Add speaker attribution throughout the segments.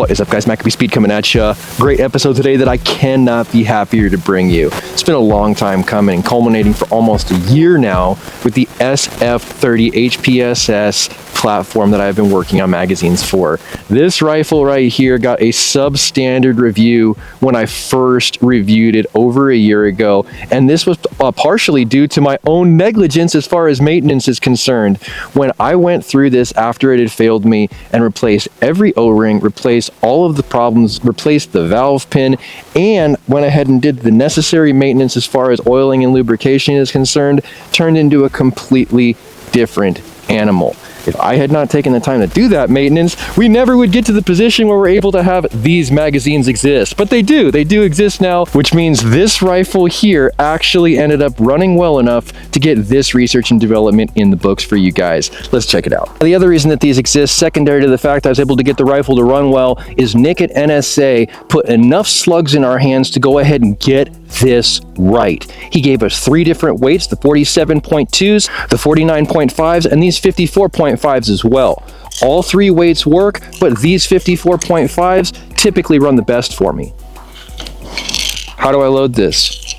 Speaker 1: What is up, guys? Macabespeed coming at you. Great episode today that I cannot be happier to bring you. It's been a long time coming, culminating for almost a year now with the SF30 HPSS platform that I've been working on magazines for. This rifle right here got a substandard review when I first reviewed it over a year ago, and this was partially due to my own negligence as far as maintenance is concerned. When I went through this after it had failed me and replaced every O-ring, replaced all of the problems, replaced the valve pin, and went ahead and did the necessary maintenance as far as oiling and lubrication is concerned, turned into a completely different animal. If I had not taken the time to do that maintenance, we never would get to the position where we're able to have these magazines exist. But they do exist now, which means this rifle here actually ended up running well enough to get this research and development in the books for you guys. Let's check it out. The other reason that these exist, secondary to the fact I was able to get the rifle to run well, is Nick at NSA put enough slugs in our hands to go ahead and get this right. He gave us 3 different weights, the 47.2s, the 49.5s, and these 54.5s as well. All 3 weights work, but these 54.5s typically run the best for me. How do I load this?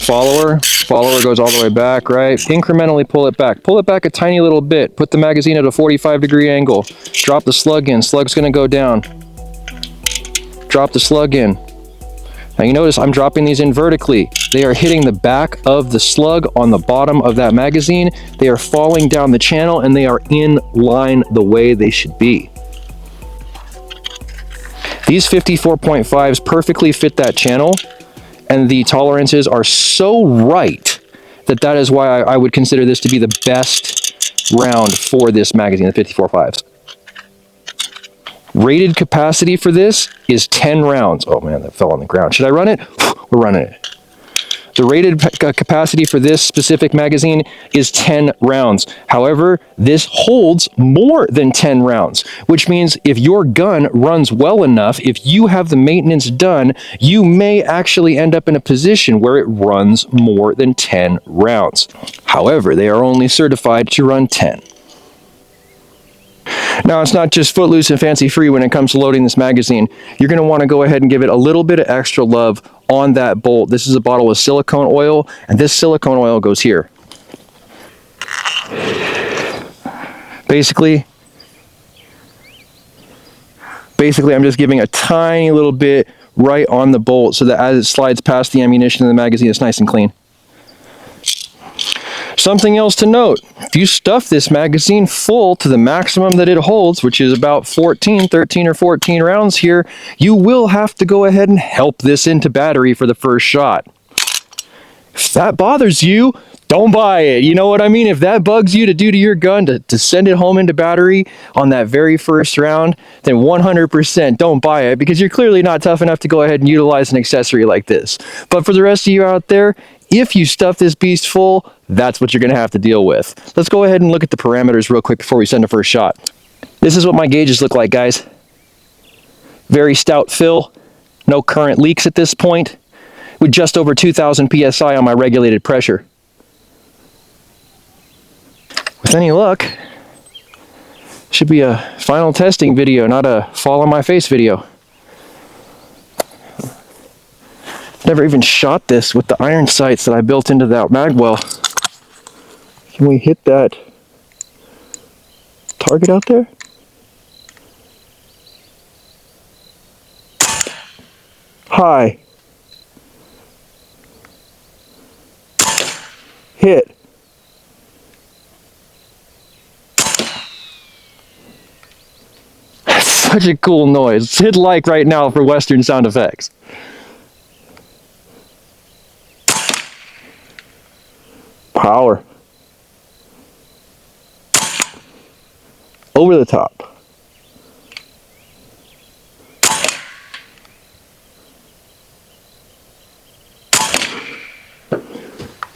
Speaker 1: Follower goes all the way back, right? Incrementally pull it back a tiny little bit, put the magazine at a 45-degree angle, drop the slug in, slug's gonna go down, drop the slug in. Now you notice I'm dropping these in vertically. They are hitting the back of the slug on the bottom of that magazine. They are falling down the channel and they are in line the way they should be. These 54.5s perfectly fit that channel, and the tolerances are so right that that is why I would consider this to be the best round for this magazine, the 54.5s. Rated capacity for this is 10 rounds. Oh man, that fell on the ground. Should I run it? We're running it. The rated capacity for this specific magazine is 10 rounds. However, this holds more than 10 rounds, which means if your gun runs well enough, if you have the maintenance done, you may actually end up in a position where it runs more than 10 rounds. However, they are only certified to run 10. Now, it's not just footloose and fancy free when it comes to loading this magazine. You're going to want to go ahead and give it a little bit of extra love on that bolt. This is a bottle of silicone oil, and this silicone oil goes here. Basically, I'm just giving a tiny little bit right on the bolt so that as it slides past the ammunition in the magazine, it's nice and clean. Something else to note, if you stuff this magazine full to the maximum that it holds, which is about 13 or 14 rounds here, you will have to go ahead and help this into battery for the first shot. If that bothers you, don't buy it. You know what I mean? If that bugs you to do to your gun, to send it home into battery on that very first round, then 100% don't buy it, because you're clearly not tough enough to go ahead and utilize an accessory like this. But for the rest of you out there, if you stuff this beast full, that's what you're going to have to deal with. Let's go ahead and look at the parameters real quick before we send a first shot. This is what my gauges look like, guys. Very stout fill, no current leaks at this point, with just over 2,000 PSI on my regulated pressure. With any luck, should be a final testing video, not a fall on my face video. Never even shot this with the iron sights that I built into that magwell. Can we hit that target out there? High. Hit. That's such a cool noise. Hit like right now for Western sound effects. Power. Over the top.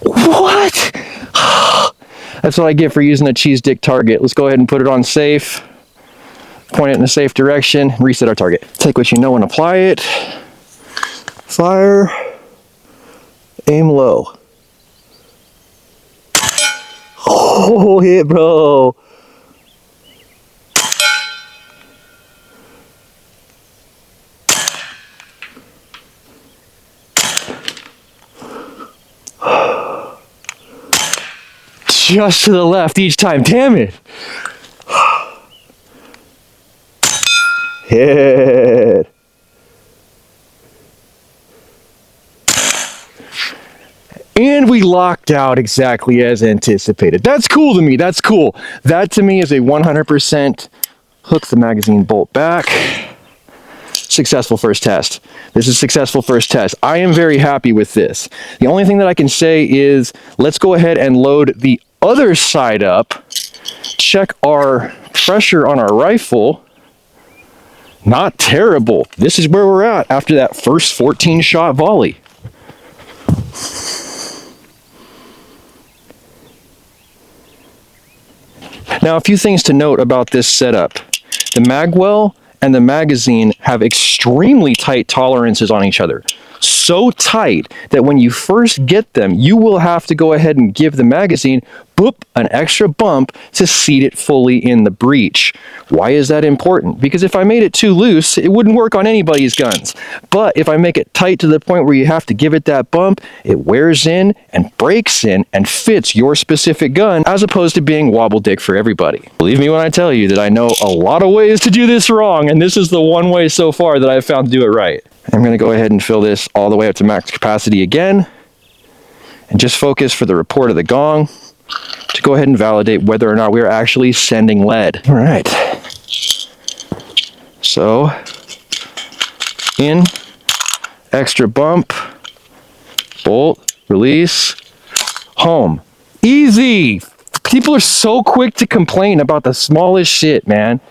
Speaker 1: What? That's what I get for using a cheese dick target. Let's go ahead and put it on safe. Point it in a safe direction. Reset our target. Take what you know and apply it. Fire. Aim low. Oh, hit, bro. just to the left each time. Damn it. Hit. And we locked out exactly as anticipated. That's cool to me. That's cool. That to me is a 100% hook the magazine bolt back. Successful first test. This is successful first test. I am very happy with this. The only thing that I can say is let's go ahead and load the other side up. Check our pressure on our rifle. Not terrible. This is where we're at after that first 14 shot volley. Now, a few things to note about this setup. The magwell and the magazine have extremely tight tolerances on each other. So tight that when you first get them, you will have to go ahead and give the magazine, boop, an extra bump to seat it fully in the breech. Why is that important? Because if I made it too loose, it wouldn't work on anybody's guns. But if I make it tight to the point where you have to give it that bump, it wears in and breaks in and fits your specific gun as opposed to being wobble dick for everybody. Believe me when I tell you that I know a lot of ways to do this wrong, and this is the one way so far that I've found to do it right. I'm going to go ahead and fill this all the way up to max capacity again and just focus for the report of the gong to go ahead and validate whether or not we're actually sending lead. All right. So, in, extra bump, bolt, release, home. Easy! People are so quick to complain about the smallest shit, man.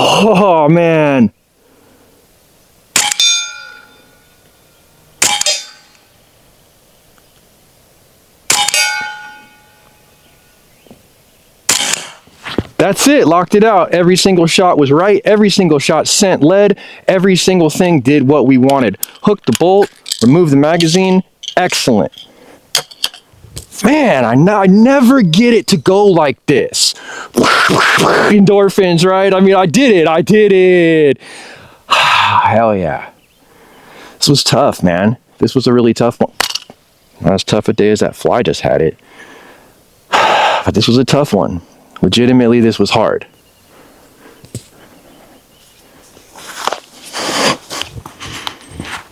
Speaker 1: Oh, man. That's it, locked it out. Every single shot was right. Every single shot sent lead. Every single thing did what we wanted. Hook the bolt, remove the magazine. Excellent. Man, I never get it to go like this. Endorphins, right? I mean, I did it. Hell yeah. This was tough, man. This was a really tough one. Not as tough a day as that fly just had it. But this was a tough one. Legitimately, this was hard.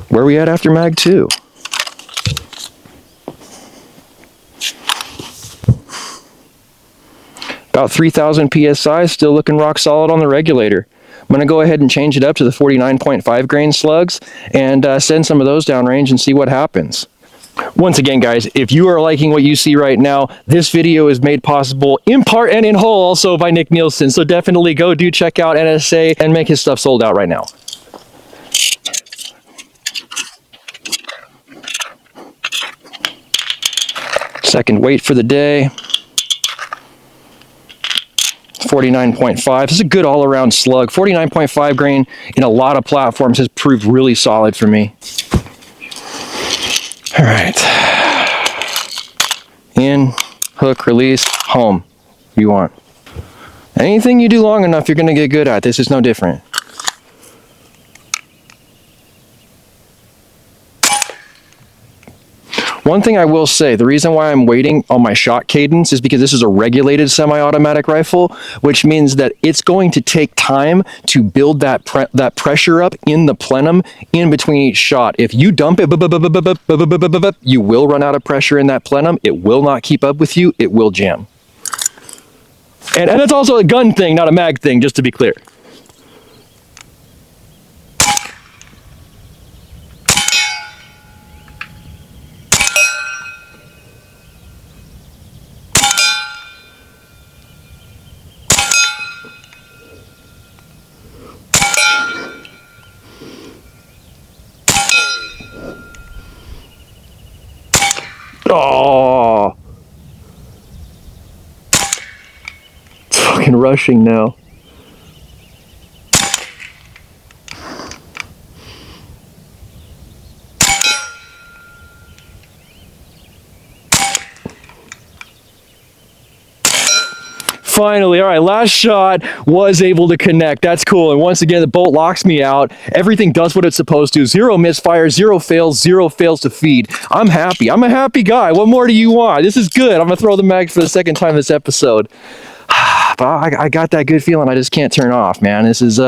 Speaker 1: Where are we at after Mag 2? About 3,000 PSI, still looking rock solid on the regulator. I'm going to go ahead and change it up to the 49.5 grain slugs and send some of those downrange and see what happens. Once again, guys, if you are liking what you see right now, this video is made possible in part and in whole also by Nick Nielsen. So definitely go do check out NSA and make his stuff sold out right now. Second weight for the day. 49.5. This is a good all-around slug. 49.5 grain in a lot of platforms has proved really solid for me. All right. In, hook, release, home. You want. Anything you do long enough, you're going to get good at. This is no different. One thing I will say, the reason why I'm waiting on my shot cadence is because this is a regulated semi-automatic rifle, which means that it's going to take time to build that pressure up in the plenum in between each shot. If you dump it, you will run out of pressure in that plenum. It will not keep up with you. It will jam. And it's also a gun thing, not a mag thing, just to be clear. fucking rushing now. Finally, all right, last shot was able to connect. That's cool. And once again, the bolt locks me out. Everything does what it's supposed to. 0 misfires, 0 fails to feed. I'm happy. I'm a happy guy. What more do you want? This is good. I'm going to throw the mag for the second time this episode. But I got that good feeling I just can't turn off, man. This is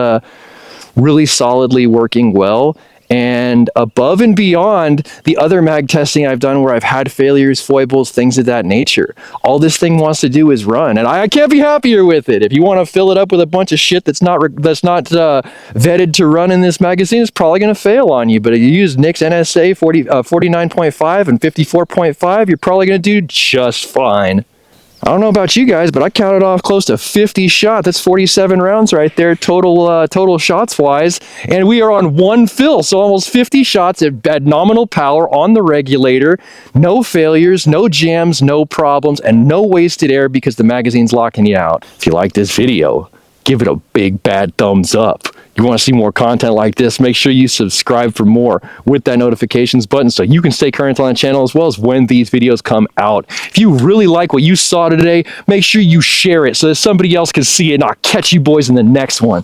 Speaker 1: really solidly working well. And above and beyond the other mag testing I've done where I've had failures, foibles, things of that nature, all this thing wants to do is run, and I can't be happier with it. If you want to fill it up with a bunch of shit that's not vetted to run in this magazine, it's probably going to fail on you. But if you use Nick's NSA 49.5 and 54.5, you're probably going to do just fine. I don't know about you guys, but I counted off close to 50 shots. That's 47 rounds right there, total shots wise. And we are on one fill, so almost 50 shots at nominal power on the regulator. No failures, no jams, no problems, and no wasted air because the magazine's locking you out. If you like this video, give it a big bad thumbs up. You want to see more content like this, make sure you subscribe for more with that notifications button so you can stay current on the channel as well as when these videos come out. If you really like what you saw today, make sure you share it so that somebody else can see it, and I'll catch you boys in the next one.